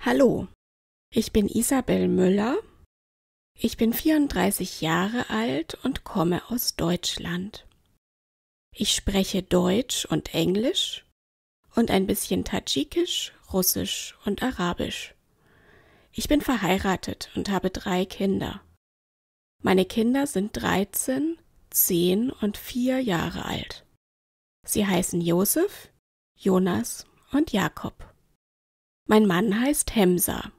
Hallo, ich bin Isabel Müller. Ich bin 34 Jahre alt und komme aus Deutschland. Ich spreche Deutsch und Englisch und ein bisschen Tadschikisch, Russisch und Arabisch. Ich bin verheiratet und habe 3 Kinder. Meine Kinder sind 13, 10 und 4 Jahre alt. Sie heißen Josef, Jonas und Jakob. Mein Mann heißt Hemsa.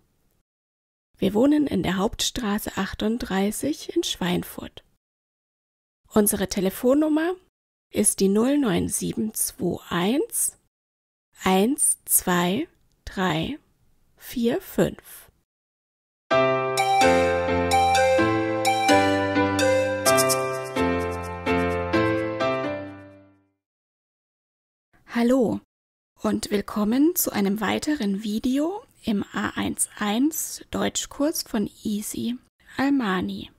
Wir wohnen in der Hauptstraße 38 in Schweinfurt. Unsere Telefonnummer ist die 09721 12345. Hallo und willkommen zu einem weiteren Video im A11 Deutschkurs von Easy Almani.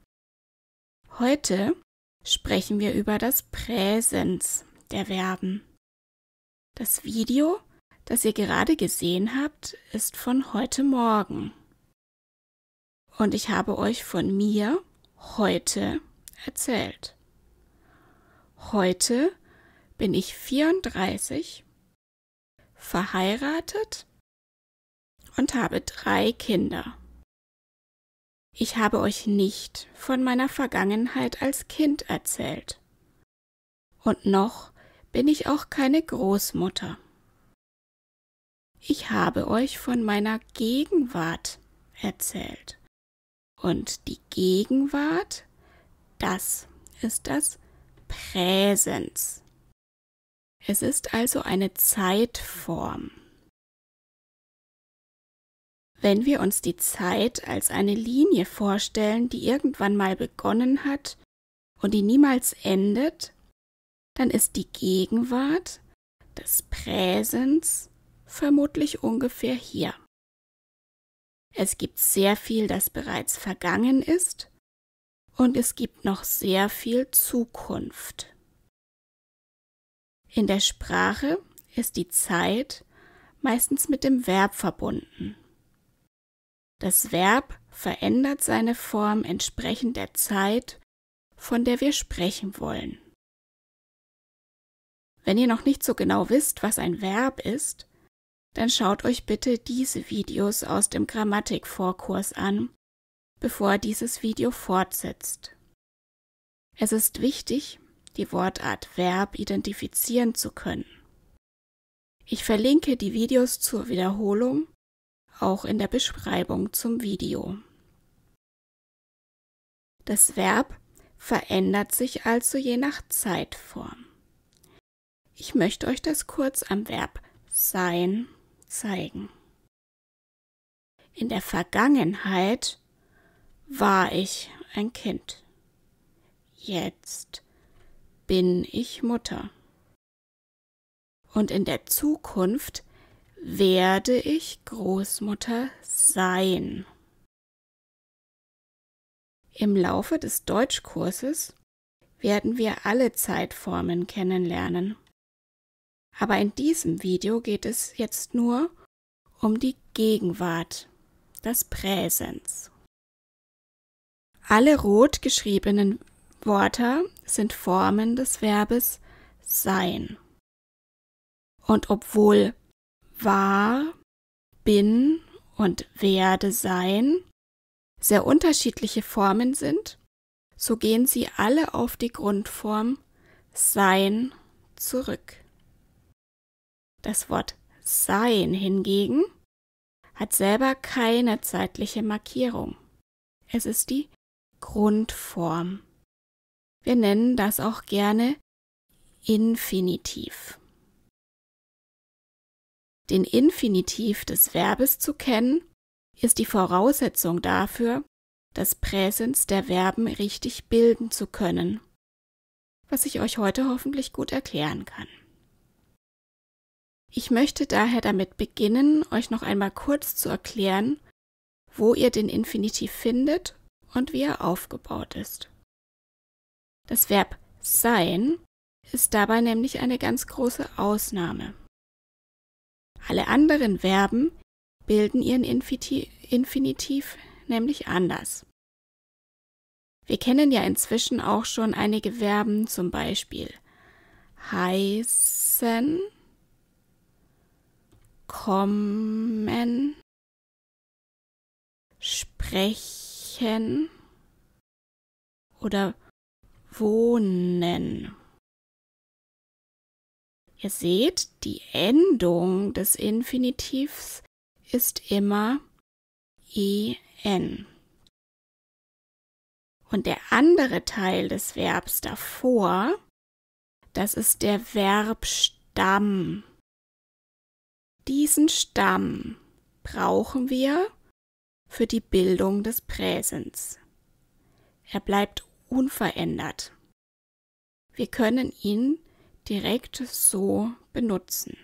Heute sprechen wir über das Präsens der Verben. Das Video, das ihr gerade gesehen habt, ist von heute Morgen. Und ich habe euch von mir heute erzählt. Heute bin ich 34, verheiratet und habe 3 Kinder. Ich habe euch nicht von meiner Vergangenheit als Kind erzählt. Und noch bin ich auch keine Großmutter. Ich habe euch von meiner Gegenwart erzählt. Und die Gegenwart, das ist das Präsens. Es ist also eine Zeitform. Wenn wir uns die Zeit als eine Linie vorstellen, die irgendwann mal begonnen hat und die niemals endet, dann ist die Gegenwart des Präsens vermutlich ungefähr hier. Es gibt sehr viel, das bereits vergangen ist, und es gibt noch sehr viel Zukunft. In der Sprache ist die Zeit meistens mit dem Verb verbunden. Das Verb verändert seine Form entsprechend der Zeit, von der wir sprechen wollen. Wenn ihr noch nicht so genau wisst, was ein Verb ist, dann schaut euch bitte diese Videos aus dem Grammatikvorkurs an, bevor dieses Video fortsetzt. Es ist wichtig, die Wortart Verb identifizieren zu können. Ich verlinke die Videos zur Wiederholung auch in der Beschreibung zum Video. Das Verb verändert sich also je nach Zeitform. Ich möchte euch das kurz am Verb sein zeigen. In der Vergangenheit war ich ein Kind. Jetzt bin ich Mutter. Und in der Zukunft werde ich Großmutter sein. Im Laufe des Deutschkurses werden wir alle Zeitformen kennenlernen. Aber in diesem Video geht es jetzt nur um die Gegenwart, das Präsens. Alle rot geschriebenen Wörter sind Formen des Verbes sein. Und obwohl war, bin und werde sein sehr unterschiedliche Formen sind, so gehen sie alle auf die Grundform sein zurück. Das Wort sein hingegen hat selber keine zeitliche Markierung. Es ist die Grundform. Wir nennen das auch gerne Infinitiv. Den Infinitiv des Verbes zu kennen, ist die Voraussetzung dafür, das Präsens der Verben richtig bilden zu können, was ich euch heute hoffentlich gut erklären kann. Ich möchte daher damit beginnen, euch noch einmal kurz zu erklären, wo ihr den Infinitiv findet und wie er aufgebaut ist. Das Verb sein ist dabei nämlich eine ganz große Ausnahme. Alle anderen Verben bilden ihren Infinitiv nämlich anders. Wir kennen ja inzwischen auch schon einige Verben, zum Beispiel heißen, kommen, sprechen oder wohnen. Ihr seht, die Endung des Infinitivs ist immer en. Und der andere Teil des Verbs davor, das ist der Verbstamm. Diesen Stamm brauchen wir für die Bildung des Präsens. Er bleibt unverändert. Wir können ihn direkt so benutzen.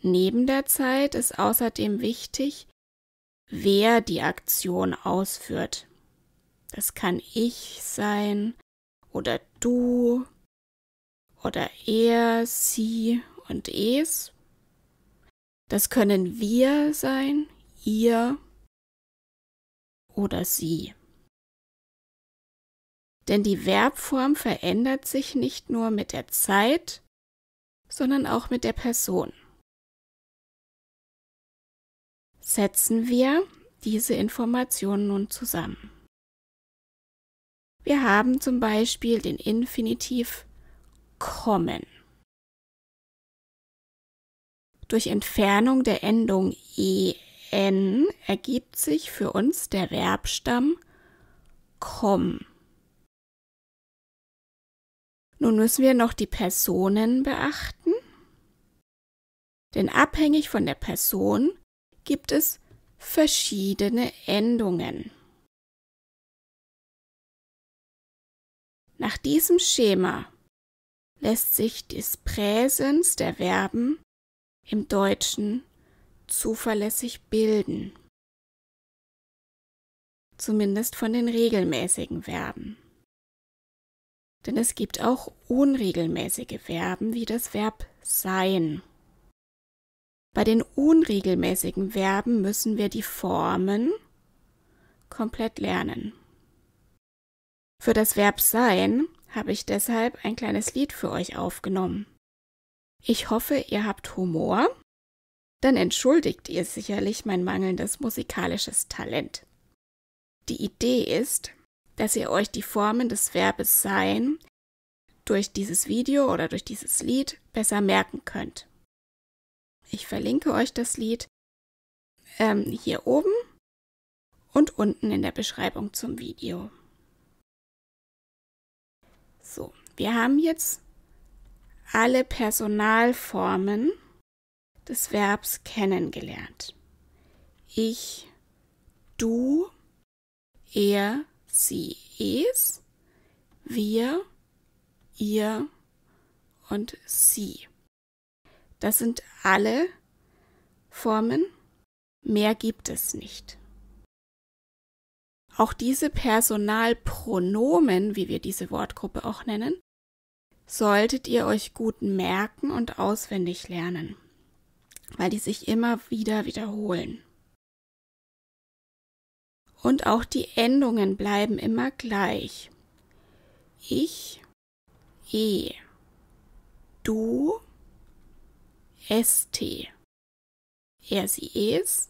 Neben der Zeit ist außerdem wichtig, wer die Aktion ausführt. Das kann ich sein oder du oder er, sie und es. Das können wir sein, ihr oder sie. Denn die Verbform verändert sich nicht nur mit der Zeit, sondern auch mit der Person. Setzen wir diese Informationen nun zusammen. Wir haben zum Beispiel den Infinitiv kommen. Durch Entfernung der Endung en ergibt sich für uns der Verbstamm komm. Nun müssen wir noch die Personen beachten, denn abhängig von der Person gibt es verschiedene Endungen. Nach diesem Schema lässt sich das Präsens der Verben im Deutschen zuverlässig bilden, zumindest von den regelmäßigen Verben. Denn es gibt auch unregelmäßige Verben wie das Verb sein. Bei den unregelmäßigen Verben müssen wir die Formen komplett lernen. Für das Verb sein habe ich deshalb ein kleines Lied für euch aufgenommen. Ich hoffe, ihr habt Humor, dann entschuldigt ihr sicherlich mein mangelndes musikalisches Talent. Die Idee ist, dass ihr euch die Formen des Verbes sein durch dieses Video oder durch dieses Lied besser merken könnt. Ich verlinke euch das Lied hier oben und unten in der Beschreibung zum Video. So, wir haben jetzt alle Personalformen des Verbs kennengelernt. Ich, du, er, sie, es, wir, ihr und sie. Das sind alle Formen, mehr gibt es nicht. Auch diese Personalpronomen, wie wir diese Wortgruppe auch nennen, solltet ihr euch gut merken und auswendig lernen, weil die sich immer wieder wiederholen. Und auch die Endungen bleiben immer gleich. Ich, du, st, er, sie, es,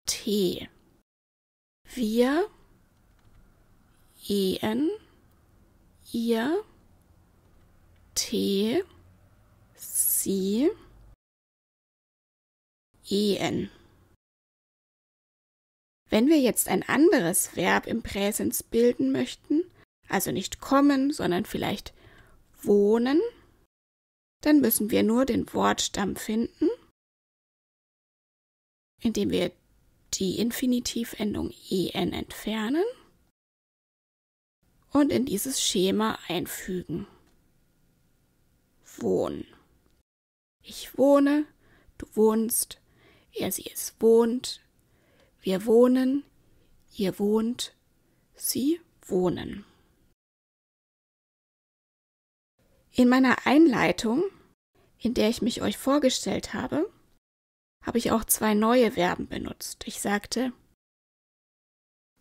t, wir, en, ihr, t, sie, en. Wenn wir jetzt ein anderes Verb im Präsens bilden möchten, also nicht kommen, sondern vielleicht wohnen, dann müssen wir nur den Wortstamm finden, indem wir die Infinitivendung en entfernen und in dieses Schema einfügen. Wohnen. Ich wohne, du wohnst, er, sie, es wohnt, wir wohnen, ihr wohnt, sie wohnen. In meiner Einleitung in der ich mich euch vorgestellt habe, habe ich auch 2 neue Verben benutzt. Ich sagte,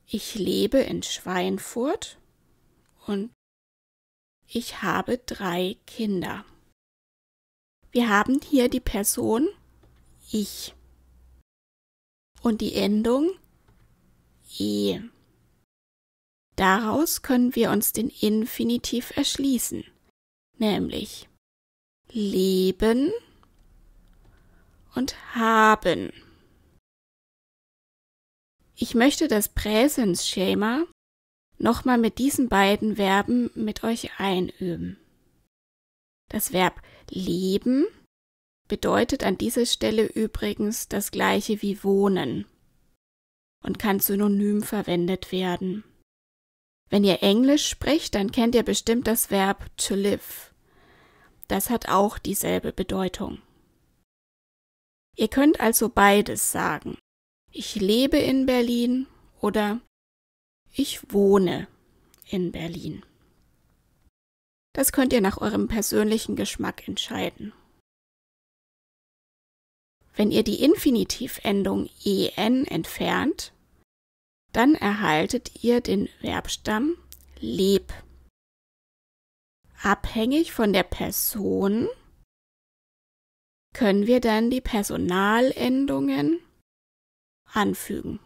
ich lebe in Schweinfurt und ich habe 3 Kinder. Wir haben hier die Person ich und die Endung e. Daraus können wir uns den Infinitiv erschließen, nämlich leben und haben. Ich möchte das Präsensschema nochmal mit diesen beiden Verben mit euch einüben. Das Verb leben bedeutet an dieser Stelle übrigens das gleiche wie wohnen und kann synonym verwendet werden. Wenn ihr Englisch sprecht, dann kennt ihr bestimmt das Verb to live. Das hat auch dieselbe Bedeutung. Ihr könnt also beides sagen. Ich lebe in Berlin oder ich wohne in Berlin. Das könnt ihr nach eurem persönlichen Geschmack entscheiden. Wenn ihr die Infinitivendung en entfernt, dann erhaltet ihr den Verbstamm leb. Abhängig von der Person können wir dann die Personalendungen anfügen.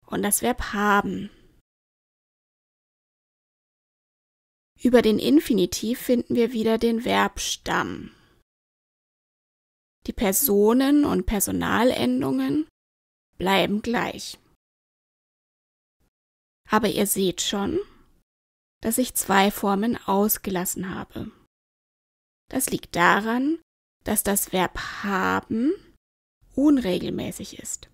Und das Verb haben. Über den Infinitiv finden wir wieder den Verbstamm. Die Personen- und Personalendungen bleiben gleich. Aber ihr seht schon, dass ich 2 Formen ausgelassen habe. Das liegt daran, dass das Verb haben unregelmäßig ist.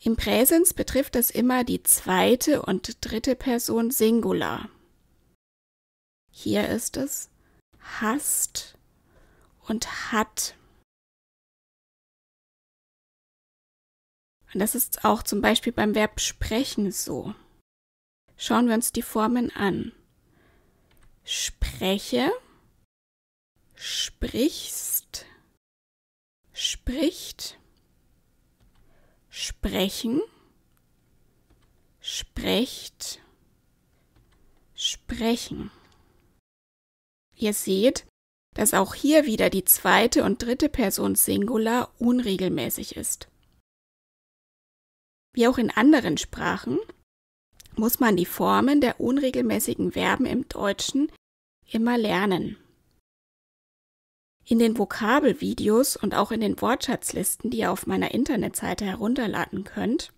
Im Präsens betrifft das immer die 2. und 3. Person Singular. Hier ist es hast und hat. Und das ist auch zum Beispiel beim Verb sprechen so. Schauen wir uns die Formen an. Spreche, sprichst, spricht, sprechen, sprecht, sprechen. Ihr seht, dass auch hier wieder die 2. und 3. Person Singular unregelmäßig ist. Wie auch in anderen Sprachen muss man die Formen der unregelmäßigen Verben im Deutschen immer lernen. In den Vokabelvideos und auch in den Wortschatzlisten, die ihr auf meiner Internetseite herunterladen könnt,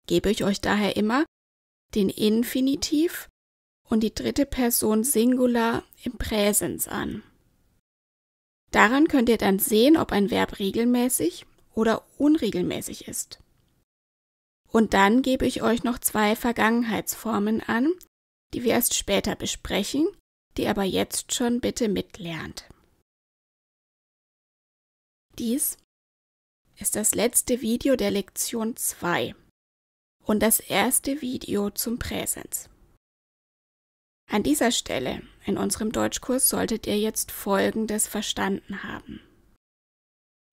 gebe ich euch daher immer den Infinitiv und die 3. Person Singular im Präsens an. Daran könnt ihr dann sehen, ob ein Verb regelmäßig oder unregelmäßig ist. Und dann gebe ich euch noch 2 Vergangenheitsformen an, die wir erst später besprechen, die aber jetzt schon bitte mitlernt. Dies ist das letzte Video der Lektion 2 und das erste Video zum Präsens. An dieser Stelle in unserem Deutschkurs solltet ihr jetzt Folgendes verstanden haben.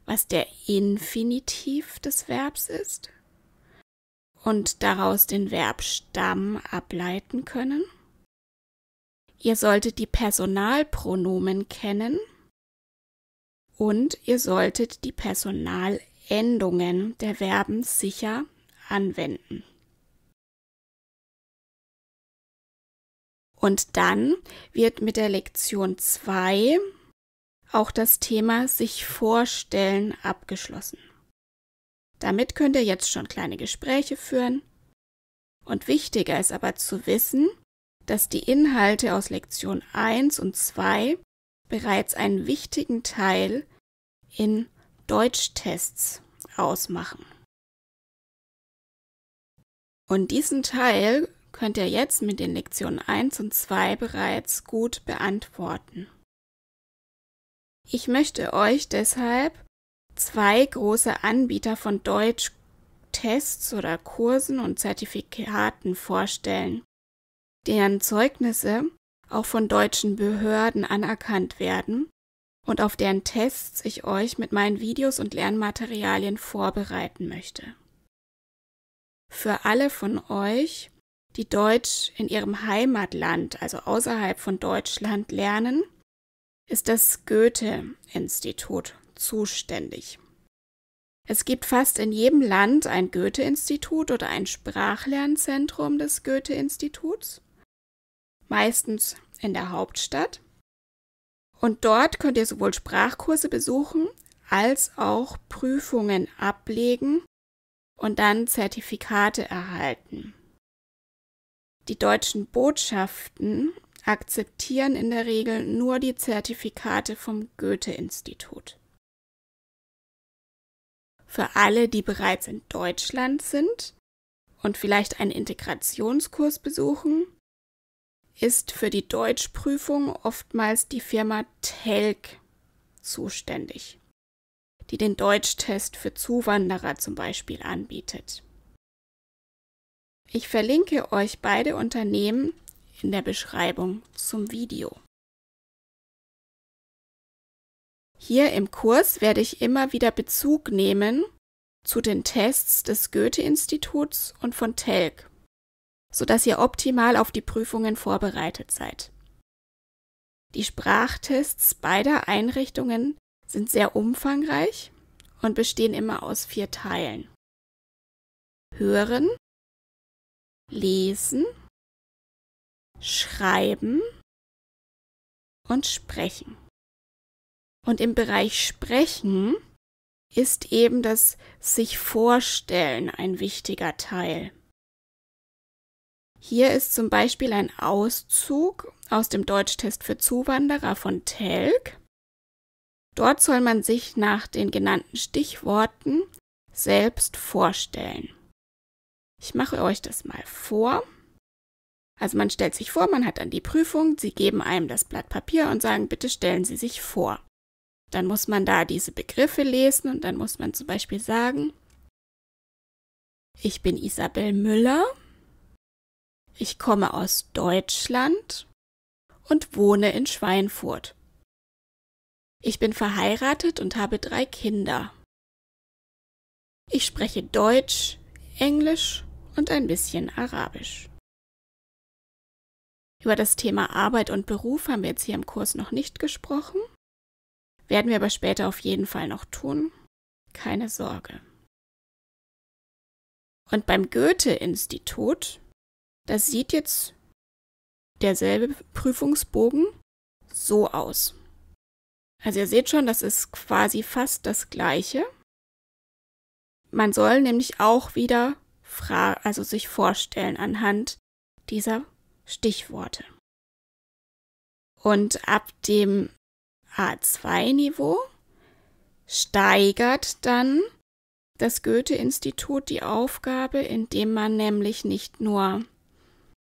Was der Infinitiv des Verbs ist und daraus den Verbstamm ableiten können. Ihr solltet die Personalpronomen kennen und ihr solltet die Personalendungen der Verben sicher anwenden. Und dann wird mit der Lektion 2 auch das Thema sich vorstellen abgeschlossen. Damit könnt ihr jetzt schon kleine Gespräche führen. Und wichtiger ist aber zu wissen, dass die Inhalte aus Lektion 1 und 2 bereits einen wichtigen Teil in Deutschtests ausmachen. Und diesen Teil könnt ihr jetzt mit den Lektionen 1 und 2 bereits gut beantworten. Ich möchte euch deshalb 2 große Anbieter von Deutschtests oder Kursen und Zertifikaten vorstellen, deren Zeugnisse auch von deutschen Behörden anerkannt werden und auf deren Tests ich euch mit meinen Videos und Lernmaterialien vorbereiten möchte. Für alle von euch, die Deutsch in ihrem Heimatland, also außerhalb von Deutschland, lernen, ist das Goethe-Institut zuständig. Es gibt fast in jedem Land ein Goethe-Institut oder ein Sprachlernzentrum des Goethe-Instituts, meistens in der Hauptstadt. Und dort könnt ihr sowohl Sprachkurse besuchen, als auch Prüfungen ablegen und dann Zertifikate erhalten. Die deutschen Botschaften akzeptieren in der Regel nur die Zertifikate vom Goethe-Institut. Für alle, die bereits in Deutschland sind und vielleicht einen Integrationskurs besuchen, ist für die Deutschprüfung oftmals die Firma Telg zuständig, die den Deutschtest für Zuwanderer zum Beispiel anbietet. Ich verlinke euch beide Unternehmen in der Beschreibung zum Video. Hier im Kurs werde ich immer wieder Bezug nehmen zu den Tests des Goethe-Instituts und von Telg, sodass ihr optimal auf die Prüfungen vorbereitet seid. Die Sprachtests beider Einrichtungen sind sehr umfangreich und bestehen immer aus 4 Teilen: Hören, Lesen, Schreiben und Sprechen. Und im Bereich Sprechen ist eben das sich Vorstellen ein wichtiger Teil. Hier ist zum Beispiel ein Auszug aus dem Deutschtest für Zuwanderer von Telg. Dort soll man sich nach den genannten Stichworten selbst vorstellen. Ich mache euch das mal vor. Also man stellt sich vor, man hat dann die Prüfung, sie geben einem das Blatt Papier und sagen, bitte stellen Sie sich vor. Dann muss man da diese Begriffe lesen und dann muss man zum Beispiel sagen, ich bin Isabel Müller, ich komme aus Deutschland und wohne in Schweinfurt. Ich bin verheiratet und habe 3 Kinder. Ich spreche Deutsch, Englisch und ein bisschen Arabisch. Über das Thema Arbeit und Beruf haben wir jetzt hier im Kurs noch nicht gesprochen. Werden wir aber später auf jeden Fall noch tun. Keine Sorge. Und beim Goethe-Institut, das sieht jetzt derselbe Prüfungsbogen so aus. Also ihr seht schon, das ist quasi fast das Gleiche. Man soll nämlich auch wieder sich vorstellen anhand dieser Stichworte. Und ab dem A2-Niveau steigert dann das Goethe-Institut die Aufgabe, indem man nämlich nicht nur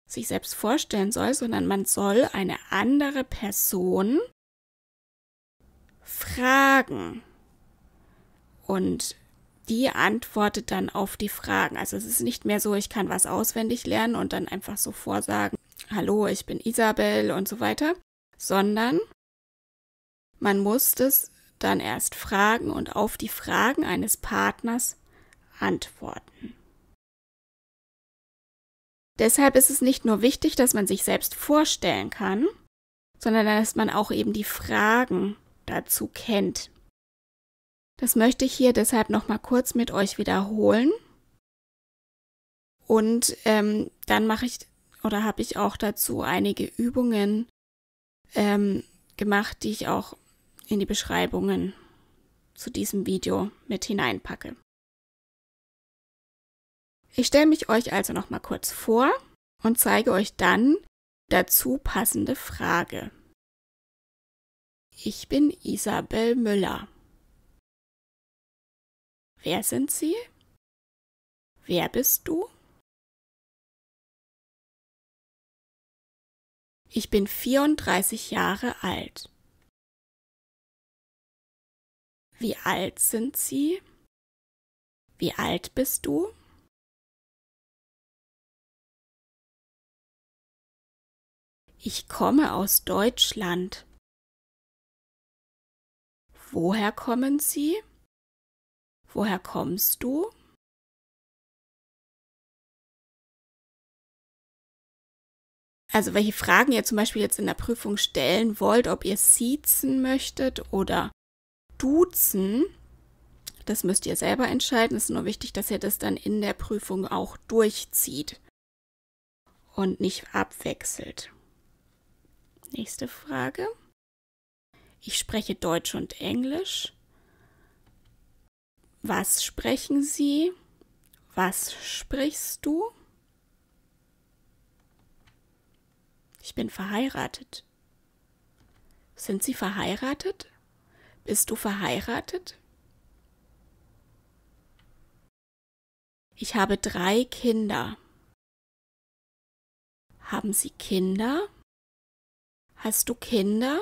sich selbst vorstellen soll, sondern man soll eine andere Person fragen. Und die antwortet dann auf die Fragen. Also es ist nicht mehr so, ich kann was auswendig lernen und dann einfach so vorsagen, hallo, ich bin Isabel und so weiter, sondern man muss es dann erst fragen und auf die Fragen eines Partners antworten. Deshalb ist es nicht nur wichtig, dass man sich selbst vorstellen kann, sondern dass man auch eben die Fragen dazu kennt. Das möchte ich hier deshalb noch mal kurz mit euch wiederholen. Und dann habe ich auch dazu einige Übungen gemacht, die ich auch in die Beschreibungen zu diesem Video mit hineinpacke. Ich stelle mich euch also noch mal kurz vor und zeige euch dann dazu passende Frage. Ich bin Isabel Müller. Wer sind Sie? Wer bist du? Ich bin 34 Jahre alt. Wie alt sind Sie? Wie alt bist du? Ich komme aus Deutschland. Woher kommen Sie? Woher kommst du? Also welche Fragen ihr zum Beispiel jetzt in der Prüfung stellen wollt, ob ihr siezen möchtet oder duzen, das müsst ihr selber entscheiden. Es ist nur wichtig, dass ihr das dann in der Prüfung auch durchzieht und nicht abwechselt. Nächste Frage. Ich spreche Deutsch und Englisch. Was sprechen Sie? Was sprichst du? Ich bin verheiratet. Sind Sie verheiratet? Bist du verheiratet? Ich habe 3 Kinder. Haben Sie Kinder? Hast du Kinder?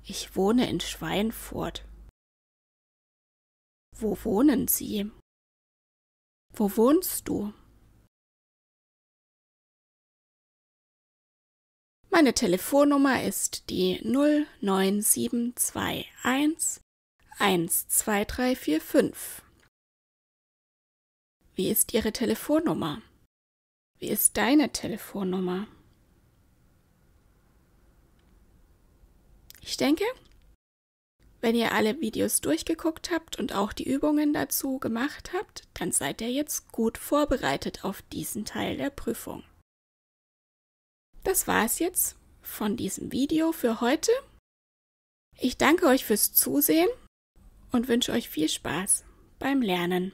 Ich wohne in Schweinfurt. Wo wohnen Sie? Wo wohnst du? Meine Telefonnummer ist die 09721 12345. Wie ist Ihre Telefonnummer? Wie ist deine Telefonnummer? Ich denke, wenn ihr alle Videos durchgeguckt habt und auch die Übungen dazu gemacht habt, dann seid ihr jetzt gut vorbereitet auf diesen Teil der Prüfung. Das war es jetzt von diesem Video für heute. Ich danke euch fürs Zusehen und wünsche euch viel Spaß beim Lernen.